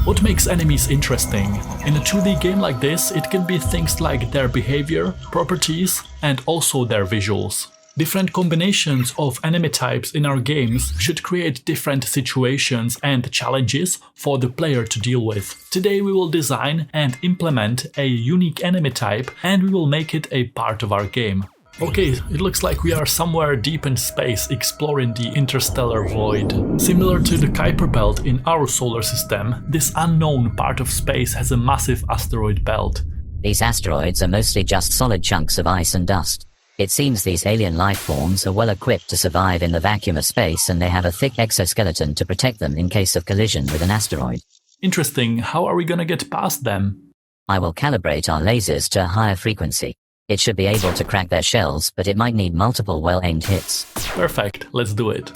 What makes enemies interesting? In a 2D game like this, it can be things like their behavior, properties, and also their visuals. Different combinations of enemy types in our games should create different situations and challenges for the player to deal with. Today we will design and implement a unique enemy type, and we will make it a part of our game. Okay, it looks like we are somewhere deep in space exploring the interstellar void. Similar to the Kuiper belt in our solar system, this unknown part of space has a massive asteroid belt. These asteroids are mostly just solid chunks of ice and dust. It seems these alien life forms are well equipped to survive in the vacuum of space, and they have a thick exoskeleton to protect them in case of collision with an asteroid. Interesting, how are we gonna get past them? I will calibrate our lasers to a higher frequency. It should be able to crack their shells, but it might need multiple well-aimed hits. Perfect, let's do it.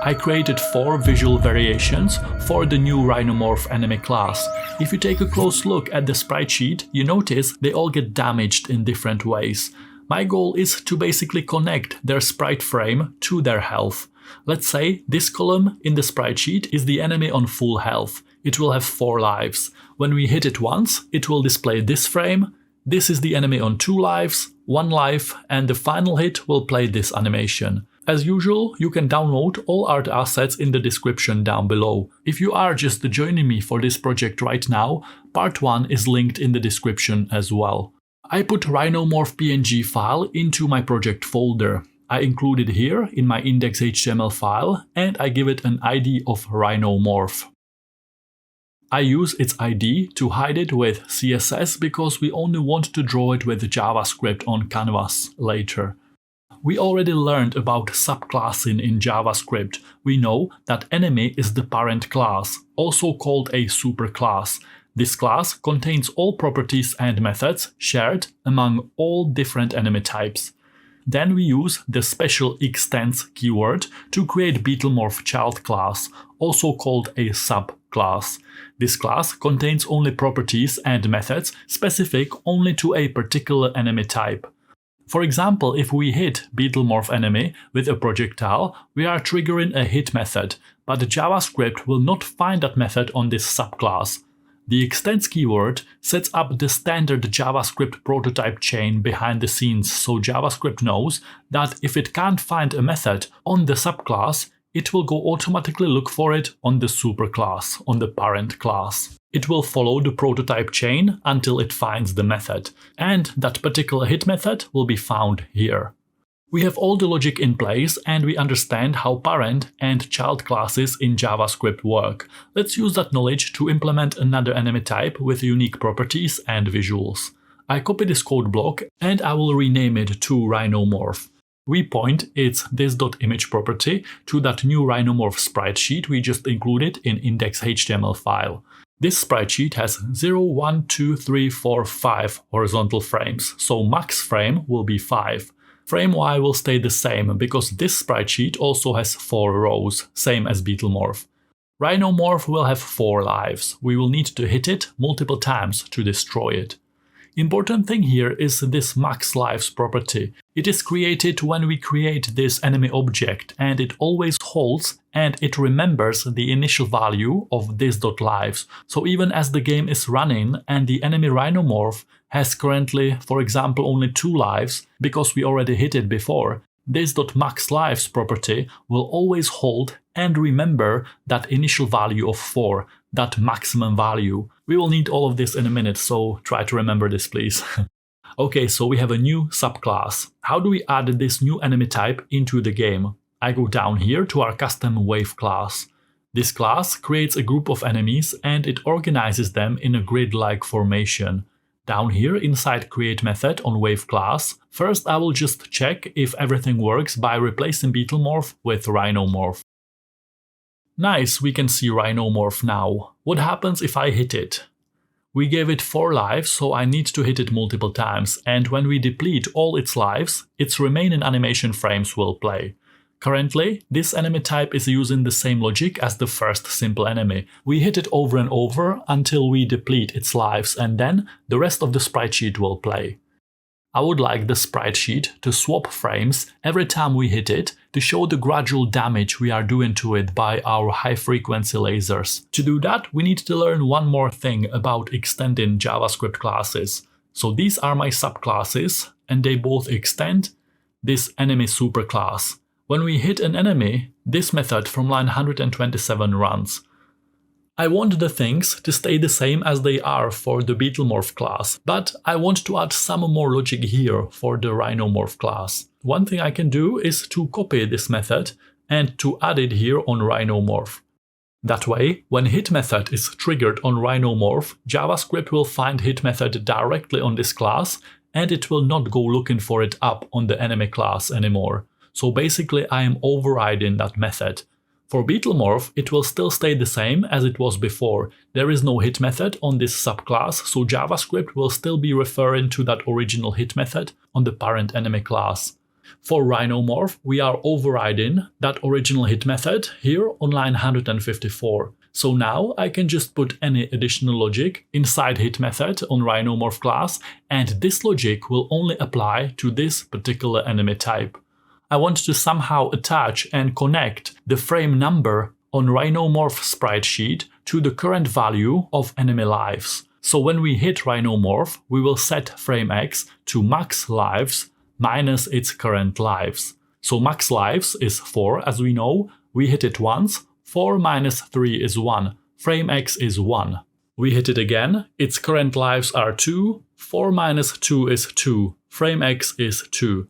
I created 4 visual variations for the new Rhinomorph enemy class. If you take a close look at the sprite sheet, you notice they all get damaged in different ways. My goal is to basically connect their sprite frame to their health. Let's say this column in the sprite sheet is the enemy on full health. It will have 4 lives. When we hit it once, it will display this frame. This is the enemy on 2 lives, 1 life, and the final hit will play this animation. As usual, you can download all art assets in the description down below. If you are just joining me for this project right now, part 1 is linked in the description as well. I put Rhinomorph PNG file into my project folder. I include it here in my index.html file, and I give it an ID of Rhinomorph. I use its ID to hide it with CSS because we only want to draw it with JavaScript on canvas later. We already learned about subclassing in JavaScript. We know that enemy is the parent class, also called a superclass. This class contains all properties and methods shared among all different enemy types. Then we use the special extends keyword to create Beetlemorph child class, also called a subclass. This class contains only properties and methods specific only to a particular enemy type. For example, if we hit Beetlemorph enemy with a projectile, we are triggering a hit method, but the JavaScript will not find that method on this subclass. The extends keyword sets up the standard JavaScript prototype chain behind the scenes, so JavaScript knows that if it can't find a method on the subclass, it will go automatically look for it on the superclass, on the parent class. It will follow the prototype chain until it finds the method, and that particular hit method will be found here. We have all the logic in place, and we understand how parent and child classes in JavaScript work. Let's use that knowledge to implement another enemy type with unique properties and visuals. I copy this code block and I will rename it to Rhinomorph. We point its this.image property to that new Rhinomorph sprite sheet we just included in index.html file. This sprite sheet has 0, 1, 2, 3, 4, 5 horizontal frames, so max frame will be 5. Frame Y will stay the same because this sprite sheet also has 4 rows, same as Beetlemorph. Rhinomorph will have 4 lives. We will need to hit it multiple times to destroy it. Important thing here is this max lives property. It is created when we create this enemy object, and it always holds and it remembers the initial value of this.lives. So even as the game is running and the enemy Rhinomorph has currently, for example, only 2 lives because we already hit it before, this.maxLives property will always hold and remember that initial value of 4, that maximum value. We will need all of this in a minute, so try to remember this, please. Okay, so we have a new subclass. How do we add this new enemy type into the game? I go down here to our custom wave class. This class creates a group of enemies and it organizes them in a grid-like formation. Down here inside create method on wave class, first I will just check if everything works by replacing Beetlemorph with Rhinomorph. Nice, we can see Rhinomorph now. What happens if I hit it? We gave it 4 lives, so I need to hit it multiple times, and when we deplete all its lives, its remaining animation frames will play. Currently, this enemy type is using the same logic as the first simple enemy. We hit it over and over until we deplete its lives, and then the rest of the sprite sheet will play. I would like the sprite sheet to swap frames every time we hit it to show the gradual damage we are doing to it by our high-frequency lasers. To do that, we need to learn one more thing about extending JavaScript classes. So these are my subclasses, and they both extend this enemy superclass. When we hit an enemy, this method from line 127 runs. I want the things to stay the same as they are for the Beetlemorph class, but I want to add some more logic here for the Rhinomorph class. One thing I can do is to copy this method and to add it here on Rhinomorph. That way, when hit method is triggered on Rhinomorph, JavaScript will find hit method directly on this class and it will not go looking for it up on the enemy class anymore. So basically I am overriding that method. For Beetlemorph, it will still stay the same as it was before. There is no hit method on this subclass, so JavaScript will still be referring to that original hit method on the parent enemy class. For Rhinomorph, we are overriding that original hit method here on line 154. So now I can just put any additional logic inside hit method on Rhinomorph class, and this logic will only apply to this particular enemy type. I want to somehow attach and connect the frame number on Rhinomorph sprite sheet to the current value of enemy lives. So when we hit Rhinomorph, we will set frame X to max lives minus its current lives. So max lives is 4, as we know. We hit it once, 4 minus 3 is 1. Frame X is 1. We hit it again, its current lives are 2, 4 minus 2 is 2. Frame X is 2.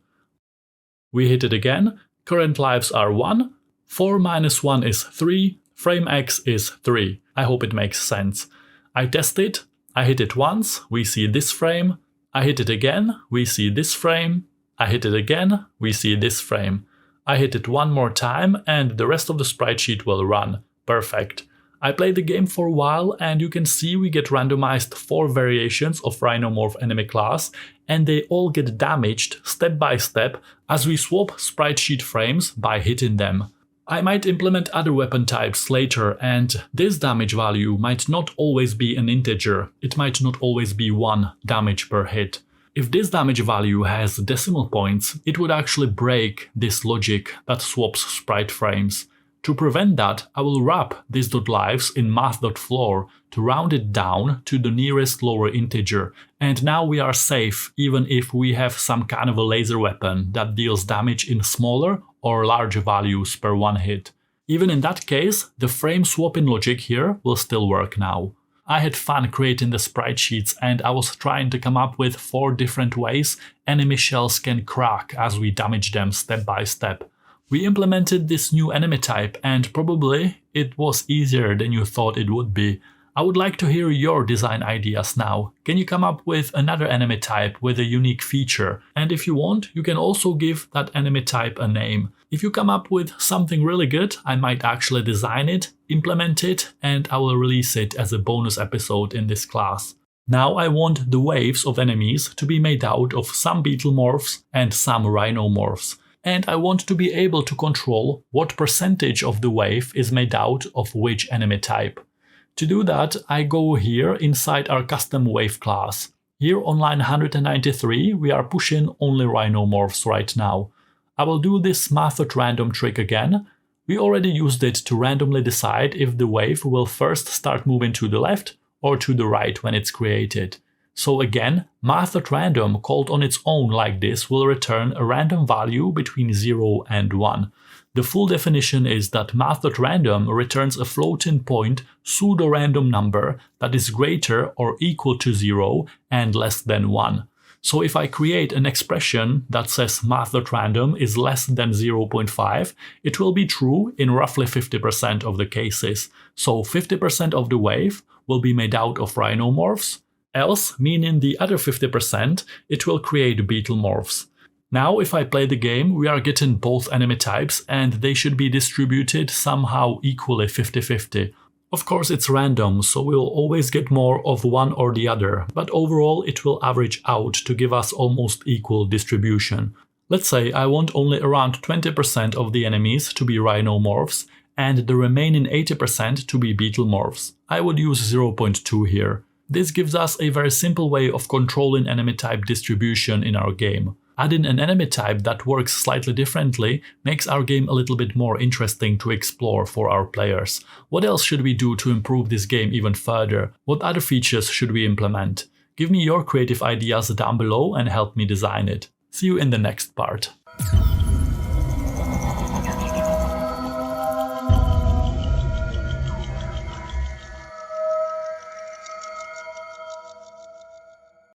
We hit it again, current lives are 1, 4 minus 1 is 3, frame X is 3. I hope it makes sense. I test it, I hit it once, we see this frame, I hit it again, we see this frame, I hit it again, we see this frame. I hit it one more time and the rest of the sprite sheet will run. Perfect. I played the game for a while and you can see we get randomized 4 variations of Rhinomorph enemy class and they all get damaged step by step as we swap sprite sheet frames by hitting them. I might implement other weapon types later and this damage value might not always be an integer, it might not always be 1 damage per hit. If this damage value has decimal points, it would actually break this logic that swaps sprite frames. To prevent that, I will wrap this .lives in math.floor to round it down to the nearest lower integer, and now we are safe even if we have some kind of a laser weapon that deals damage in smaller or larger values per one hit. Even in that case, the frame swapping logic here will still work now. I had fun creating the sprite sheets and I was trying to come up with 4 different ways enemy shells can crack as we damage them step by step. We implemented this new enemy type and probably it was easier than you thought it would be. I would like to hear your design ideas now. Can you come up with another enemy type with a unique feature? And if you want, you can also give that enemy type a name. If you come up with something really good, I might actually design it, implement it, and I will release it as a bonus episode in this class. Now I want the waves of enemies to be made out of some Beetlemorphs and some Rhinomorphs. And I want to be able to control what percentage of the wave is made out of which enemy type. To do that, I go here inside our custom wave class. Here on line 193, we are pushing only Rhinomorphs right now. I will do this math.random trick again. We already used it to randomly decide if the wave will first start moving to the left or to the right when it's created. So again, math.random called on its own like this will return a random value between 0 and 1. The full definition is that math.random returns a floating point pseudo-random number that is greater or equal to 0 and less than 1. So if I create an expression that says math.random is less than 0.5, it will be true in roughly 50% of the cases. So 50% of the wave will be made out of Rhinomorphs, else, meaning the other 50%, it will create Beetlemorphs. Now if I play the game, we are getting both enemy types and they should be distributed somehow equally 50-50. Of course it's random, so we'll always get more of one or the other, but overall it will average out to give us almost equal distribution. Let's say I want only around 20% of the enemies to be Rhinomorphs and the remaining 80% to be Beetlemorphs. I would use 0.2 here. This gives us a very simple way of controlling enemy type distribution in our game. Adding an enemy type that works slightly differently makes our game a little bit more interesting to explore for our players. What else should we do to improve this game even further? What other features should we implement? Give me your creative ideas down below and help me design it. See you in the next part.